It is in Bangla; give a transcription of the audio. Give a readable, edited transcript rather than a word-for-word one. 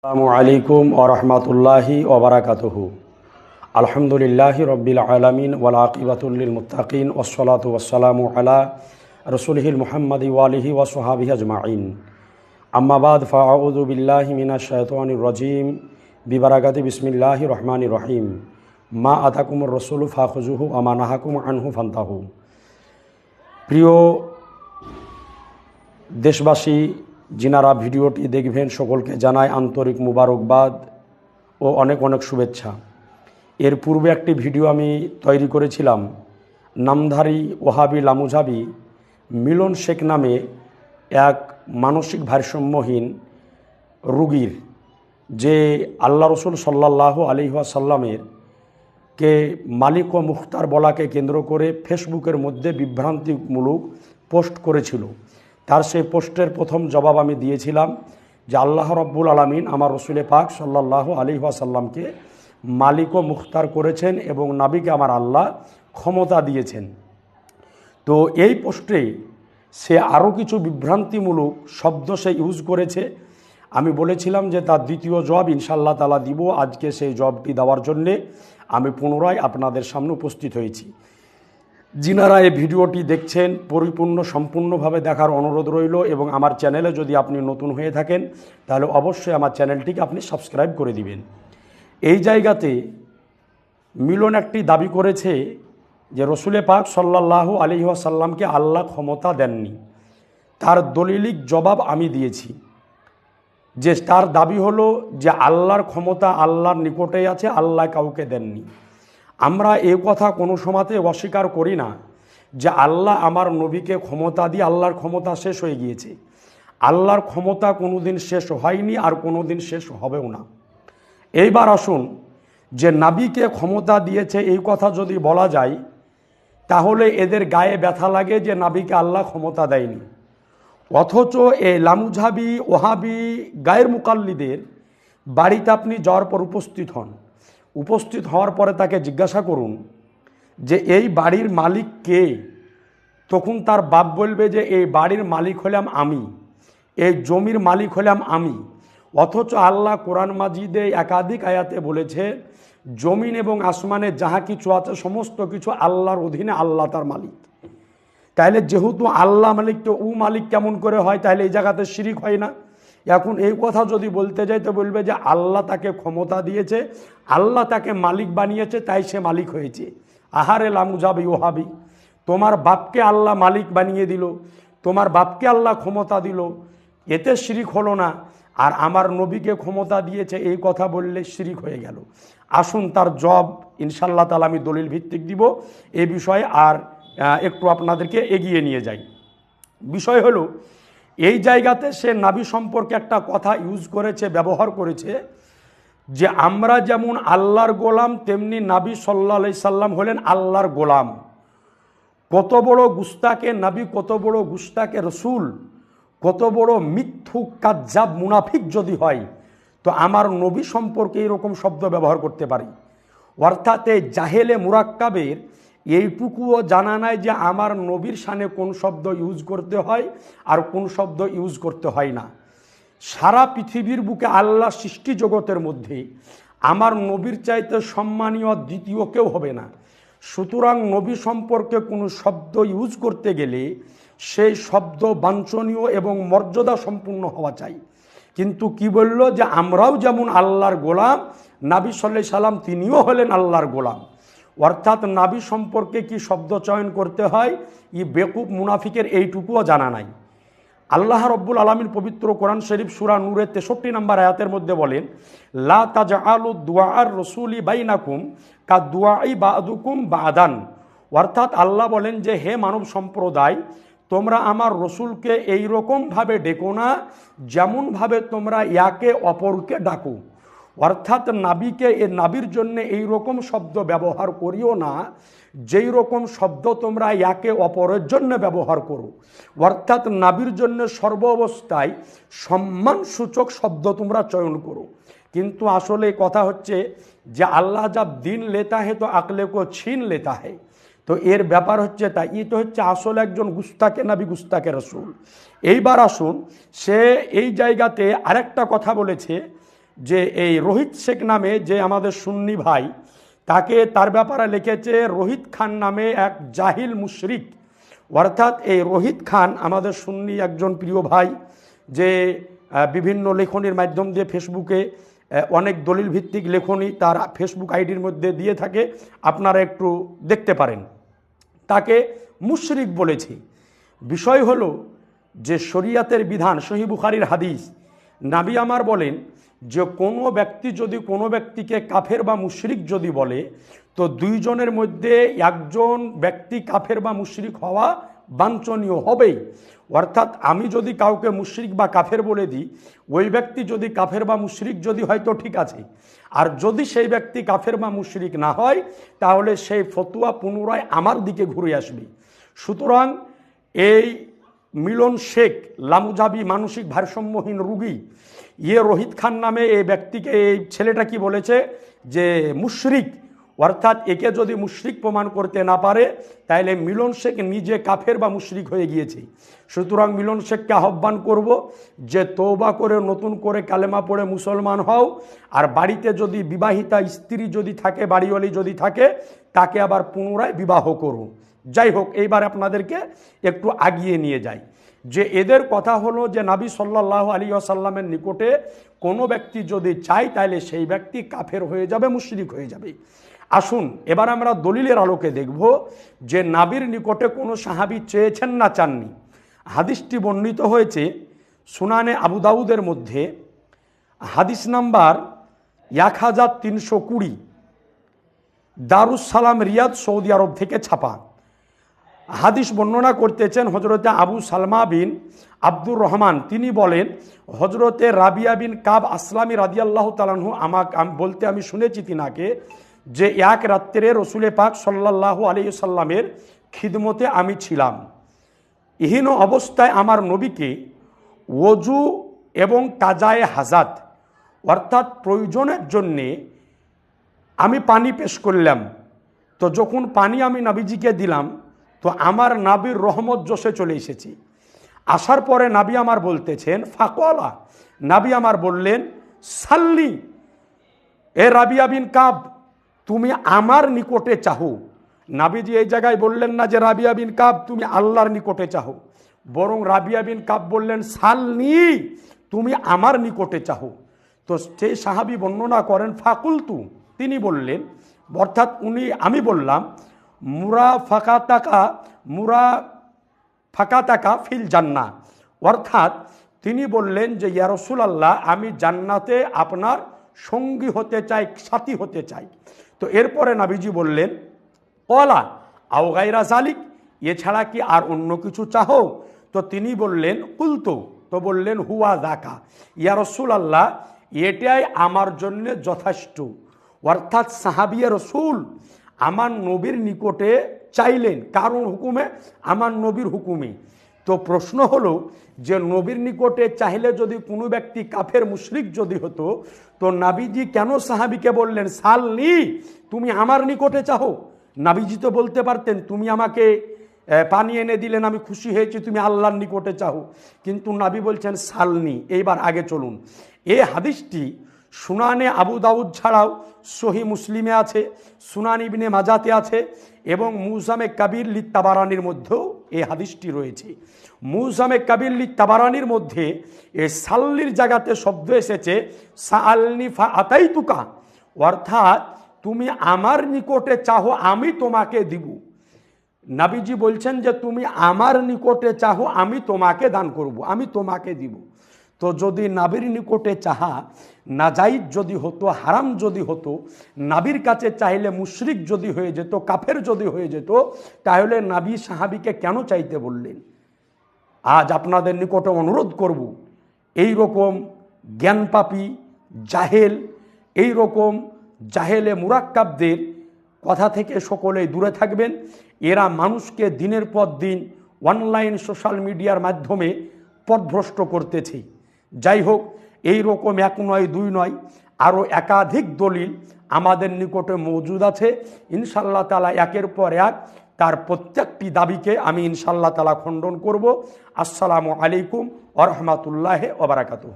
আসসালামু আলাইকুম ওয়া রাহমাতুল্লাহি ওয়া বারাকাতুহু। আলহামদুলিল্লাহি রাব্বিল আলামিন ওয়াল আকিবাতুল লিল মুত্তাকিন ওয়াসসালাতু ওয়াসসালামু আলা রাসূলিহিল মুহাম্মাদি ওয়া আলিহি ওয়া সাহবিহি আজমাইন। আম্মা বাদ ফাআউযু বিল্লাহি মিনাশ শাইতানির রাজীম বিবারাকাতি বিসমিল্লাহির রহমানির রহিম। মা আতাকুমুর রাসূলু ফাখুযুহু ওয়া মা নাহাকুম আনহু ফান্তাহু। প্রিয় দেশবাসী, যিনারা ভিডিওটি দেখবেন সকলকে জানাই আন্তরিক মুবারকবাদ ও অনেক অনেক শুভেচ্ছা। এর পূর্বে একটি ভিডিও আমি তৈরি করেছিলাম নামধারী ওহাবি লামুঝাবি মিলন শেখ নামে এক মানসিক ভারসাম্যহীন রুগীর, যে আল্লাহ রসুল সাল্লাল্লাহু আলাইহি ওয়াসাল্লামের কে মালিক ও মুখতার বলাকে কেন্দ্র করে ফেসবুকের মধ্যে বিভ্রান্তিমূলক পোস্ট করেছিল। তার সেই পোস্টের প্রথম জবাব আমি দিয়েছিলাম যে আল্লাহ রব্বুল আলামিন আমার রসুল পাক সাল্লাল্লাহু আলাইহি ওয়াসাল্লামকে মালিক ও মুখতার করেছেন এবং নবীকে আমার আল্লাহ ক্ষমতা দিয়েছেন। তো এই পোস্টে সে আরও কিছু বিভ্রান্তিমূলক শব্দ সে ইউজ করেছে। আমি বলেছিলাম যে তার দ্বিতীয় জবাব ইনশাআল্লাহ তাআলা দিব। আজকে সেই জবাবটি দেওয়ার জন্যে আমি পুনরায় আপনাদের সামনে উপস্থিত হয়েছি। যিনারা এই ভিডিওটি দেখছেন পরিপূর্ণ সম্পূর্ণভাবে দেখার অনুরোধ রইল এবং আমার চ্যানেলে যদি আপনি নতুন হয়ে থাকেন তাহলে অবশ্যই আমার চ্যানেলটিকে আপনি সাবস্ক্রাইব করে দিবেন। এই জায়গাতে মিলন একটি দাবি করেছে যে রসুলে পাক সাল্লাল্লাহু আলাইহি ওয়াসাল্লামকে আল্লাহ ক্ষমতা দেননি। তার দলিলিক জবাব আমি দিয়েছি যে তার দাবি হলো যে আল্লাহর ক্ষমতা আল্লাহর নিকটেই আছে, আল্লাহ কাউকে দেননি। আমরা এই কথা কোনো সময়তে অস্বীকার করি না যে আল্লাহ আমার নবীকে ক্ষমতা দিয়ে আল্লাহর ক্ষমতা শেষ হয়ে গিয়েছে। আল্লাহর ক্ষমতা কোনো দিন শেষ হয়নি আর কোনো দিন শেষ হবেও না। এইবার আসুন, যে নবীকে ক্ষমতা দিয়েছে এই কথা যদি বলা যায় তাহলে এদের গায়ে ব্যথা লাগে যে নবীকে আল্লাহ ক্ষমতা দেয়নি। অথচ এই লামুঝাবি ওহাবি গায়ের মুকাল্লিদের বাড়িতে আপনি যাওয়ার পর উপস্থিত হওয়ার পরে তাকে জিজ্ঞাসা করুন যে এই বাড়ির মালিক কে। তখন তার বাপ বলবে যে এই বাড়ির মালিক হলাম আমি, এই জমির মালিক হলাম আমি। অথচ আল্লাহ কোরআন মাজিদে একাধিক আয়াতে বলেছে জমিন এবং আসমানে যাহা কিছু আছে সমস্ত কিছু আল্লাহর অধীনে, আল্লাহ তার মালিক। তাইলে যেহেতু আল্লাহ মালিক, তো ও মালিক কেমন করে হয়? তাহলে এই জায়গাতে শিরিক হয় না? এখন এই কথা যদি বলতে যাই তো বলবে যে আল্লাহ তাকে ক্ষমতা দিয়েছে, আল্লাহ তাকে মালিক বানিয়েছে, তাই সে মালিক হয়েছে। আহারে লামুঝাবি ওহাবি, তোমার বাপকে আল্লাহ মালিক বানিয়ে দিল, তোমার বাপকে আল্লাহ ক্ষমতা দিল, এতে শিরিক হলো না? আর আমার নবীকে ক্ষমতা দিয়েছে এই কথা বললে শিরিক হয়ে গেল। আসুন তার জবাব ইনশাআল্লাহ তাআলা আমি দলিল ভিত্তিক দিব। এ বিষয়ে আর একটু আপনাদেরকে এগিয়ে নিয়ে যাই। বিষয় হলো এই জায়গাতে সে নবী সম্পর্কে একটা কথা ইউজ করেছে, ব্যবহার করেছে যে আমরা যেমন আল্লাহর গোলাম তেমনি নবী সাল্লাল্লাহু আলাইহি সাল্লাম হলেন আল্লাহর গোলাম। কত বড় গুস্তাকে নবী, কত বড় গুস্তাকে রসুল, কত বড় মিথ্যুক কাজ্জাব মুনাফিক যদি হয় তো আমার নবী সম্পর্কে এরকম শব্দ ব্যবহার করতে পারি। অর্থাৎ এই জাহেলে মুরাক্কাবের এইটুকুও জানা নাই যে আমার নবীর শানে কোন শব্দ ইউজ করতে হয় আর কোন শব্দ ইউজ করতে হয় না। সারা পৃথিবীর বুকে আল্লাহ সৃষ্টি জগতের মধ্যে আমার নবীর চাইতে সম্মানীয় দ্বিতীয় কেউ হবে না। সুতরাং নবী সম্পর্কে কোনো শব্দ ইউজ করতে গেলে সেই শব্দ বাঞ্ছনীয় এবং মর্যাদা সম্পূর্ণ হওয়া চাই। কিন্তু কি বলল যে আমরাও যেমন আল্লাহর গোলাম, নবী সাল্লাল্লাহু আলাইহি সাল্লাম তিনিও হলেন আল্লাহর গোলাম। অর্থাৎ নবী সম্পর্কে কি শব্দ চয়ন করতে হয় এই বেকুব মুনাফিকের এইটুকুও জানা নাই। আল্লাহ রব্বুল আলামিন পবিত্র কোরআন শরীফ সূরা নূরের 63 নম্বর আয়াতের মধ্যে বলেন লা তাজআলু দুআআর রাসূলি বাইনাকুম কাদুআই বাদুকুম বাদান। অর্থাৎ আল্লাহ বলেন যে হে মানব সম্প্রদায়, তোমরা আমার রসুলকে এইরকমভাবে ডেকো না যেমনভাবে তোমরা একে অপরকে ডাকো। অর্থাৎ নাবিকে এ নাবির জন্য এই রকম শব্দ ব্যবহার করিও না যেই রকম শব্দ তোমরা একে অপরের জন্য ব্যবহার করো। অর্থাৎ নাবির জন্য সর্ব অবস্থায় সম্মানসূচক শব্দ তোমরা চয়ন করো। কিন্তু আসলে কথা হচ্ছে যে আল্লাহ জব দিন লেতা হে তো আকলে কো ছিন লেতা হে। তো এর ব্যাপার হচ্ছে তাই, ই তো হচ্ছে আসলে একজন গুস্তাকে নবী, গুস্তাকে রসুল। এইবার আসুন, সে এই জায়গাতে আরেকটা কথা বলেছে যে এই রোহিত শেখ নামে যে আমাদের সুন্নি ভাই, তাকে তার ব্যাপারে লিখেছে রোহিত খান নামে এক জাহিল মুশরিক। অর্থাৎ এই রোহিত খান আমাদের সুন্নি একজন প্রিয় ভাই, যে বিভিন্ন লেখনির মাধ্যম দিয়ে ফেসবুকে অনেক দলিল ভিত্তিক লেখনী তার ফেসবুক আইডির মধ্যে দিয়ে থাকে, আপনারা একটু দেখতে পারেন। তাকে মুশরিক বলেছে। বিষয় হলো যে শরিয়াতের বিধান, সহিহ বুখারীর হাদিস, নবী আমার বলেন যে কোনো ব্যক্তি যদি কোনো ব্যক্তিকে কাফের বা মুশরিক যদি বলে, তো দুইজনের মধ্যে একজন ব্যক্তি কাফের বা মুশরিক হওয়া বাঞ্ছনীয় হবেই। অর্থাৎ আমি যদি কাউকে মুশরিক বা কাফের বলে দিই, ওই ব্যক্তি যদি কাফের বা মুশরিক যদি হয় তো ঠিক আছে, আর যদি সেই ব্যক্তি কাফের বা মুশরিক না হয় তাহলে সেই ফতোয়া পুনরায় আমার দিকে ঘুরে আসবে। সুতরাং এই মিলন শেখ লামুজাবি মানসিক ভারসাম্যহীন রুগী, রোহিত খান নামে এই ব্যক্তিকে, এই ছেলেটা কি বলেছে যে মুশরিক, অর্থাৎ একে যদি মুশরিক প্রমাণ করতে না পারে তাহলে মিলন শেখ নিজে কাফের বা মুশরিক হয়ে গিয়েছে। সুতরাং মিলন শেখকে আহ্বান করব যে তওবা করে নতুন করে কালেমা পড়ে মুসলমান হও, আর বাড়িতে যদি বিবাহিতা স্ত্রী যদি থাকে, বাড়িওয়ালি যদি থাকে, তাকে আবার পুনরায় বিবাহ করুন। যাই হোক, এইবার আপনাদেরকে একটু আগিয়ে নিয়ে যাই যে এদের কথা হলো যে নবী সাল্লাল্লাহু আলাইহি ওয়াসাল্লামের নিকটে কোনো ব্যক্তি যদি চায় তাহলে সেই ব্যক্তি কাফের হয়ে যাবে, মুশরিক হয়ে যাবে। আসুন এবার আমরা দলিলের আলোকে দেখব যে নবীর নিকটে কোনো সাহাবী চেয়েছেন না চাননি। হাদিসটি বর্ণিত হয়েছে সুনানে আবু দাউদের মধ্যে, হাদিস নাম্বার 1320, দারুস সালাম রিয়াদ সৌদি আরব থেকে ছাপা। হাদিস বর্ণনা করতেছেন হজরতে আবু সালমা বিন আব্দুর রহমান। তিনি বলেন হজরতে রাবিয়া বিন কাব আসলামী রাদিয়াল্লাহু তাআলা আনহু আমাকে বলতে আমি শুনেছি তিনাকে যে এক রাত্রে রসুলে পাক সাল্লাল্লাহু আলাইহি সাল্লামের খিদমতে আমি ছিলাম। ইহীন অবস্থায় আমার নবীকে ওযু এবং কাজায়ে হাজাত অর্থাৎ প্রয়োজনের জন্যে আমি পানি পেশ করলাম। তো যখন পানি আমি নবীজিকে দিলাম তো আমার নাবির রহমত জোশে চলে এসেছি। আসার পরে নাবি আমার বলতেছেন ফাকওয়ালা, নাবি আমার বললেন সাল্লি, এ রাবিয়া বিন কাব তুমি আমার নিকটে চাহো। নাবিজি এই জায়গায় বললেন না যে রাবিয়া বিন কাব তুমি আল্লাহর নিকটে চাহো, বরং রাবিয়া বিন কাব বললেন সালনি, তুমি আমার নিকটে চাহো। তো সেই সাহাবী বর্ণনা করেন ফাকুলতু, তিনি বললেন, অর্থাৎ আমি বললাম মুরা ফাকাতাকা ফিল জান্নাহ, অর্থাৎ তিনি বললেন যে ইয়া রাসূলুল্লাহ আমি জান্নাতে আপনার সঙ্গী হতে চাই, সাথী হতে চাই। তো এরপরে নবীজি বললেন ক্বালা আও গায়রা যালিক, এছাড়া কি আর অন্য কিছু চাহো? তো তিনি বললেন কুলতু, তো বললেন হুয়া যাকা, ইয়া রাসূলুল্লাহ এটাই আমার জন্য যথেষ্ট। অর্থাৎ সাহাবিয়ে রাসূল আমার নবীর নিকটে চাইলেন, কারণ হুকুমে, আমার নবীর হুকুমে। তো প্রশ্ন হলো যে নবীর নিকটে চাইলে যদি কোনো ব্যক্তি কাফের মুশরিক যদি হতো, তো নাবিজি কেন সাহাবীকে বললেন সালনি, তুমি আমার নিকটে চাহো? নাবিজি তো বলতে পারতেন তুমি আমাকে পানি এনে দিলেন, আমি খুশি হয়েছি, তুমি আল্লাহর নিকটে চাহো, কিন্তু নাবি বলছেন সালনি। এইবার আগে চলুন, এই হাদিসটি সুনানে আবু দাউদ ছাড়াও সহি মুসলিমে আছে, সুনান ইবনে মাজাতে আছে, এবং মুজামে কাবির লি তাবারানির মধ্যেও এই হাদিসটি রয়েছে। মুজামে কাবির লি তাবারানির মধ্যে এই সাল্লির জায়গাতে শব্দ এসেছে সাআলনি ফা আতাইতুকা, অর্থাৎ তুমি আমার নিকটে চাহো আমি তোমাকে দিব। নবীজি বলছেন যে তুমি আমার নিকটে চাহো আমি তোমাকে দান করব, আমি তোমাকে দিব। তো যদি নাবির নিকটে চাহা নাজাইজ যদি হতো, হারাম যদি হতো, নাবির কাছে চাইলে মুশরিক যদি হয়ে যেত, কাফের যদি হয়ে যেত, তাহলে নাবি সাহাবীকে কেন চাইতে বললেন? আজ আপনাদের নিকটে অনুরোধ করব, এই রকম জ্ঞানপাপী জাহেল, এই রকম জাহেলে মুরাক্কাবদের কথা থেকে সকলেই দূরে থাকবেন। এরা মানুষকে দিনের পর দিন অনলাইন সোশ্যাল মিডিয়ার মাধ্যমে পথভ্রষ্ট করতেছে। যাই হোক, এই রকম এক নয় দুই নয়, আরও একাধিক দলিল আমাদের নিকটে মজুদ আছে। ইনশাআল্লাহ তাআলা একের পর এক তার প্রত্যেকটি দাবিকে আমি ইনশাআল্লাহ তাআলা খণ্ডন করব। আসসালামু আলাইকুম ওয়া রাহমাতুল্লাহি ওয়া বারাকাতুহু।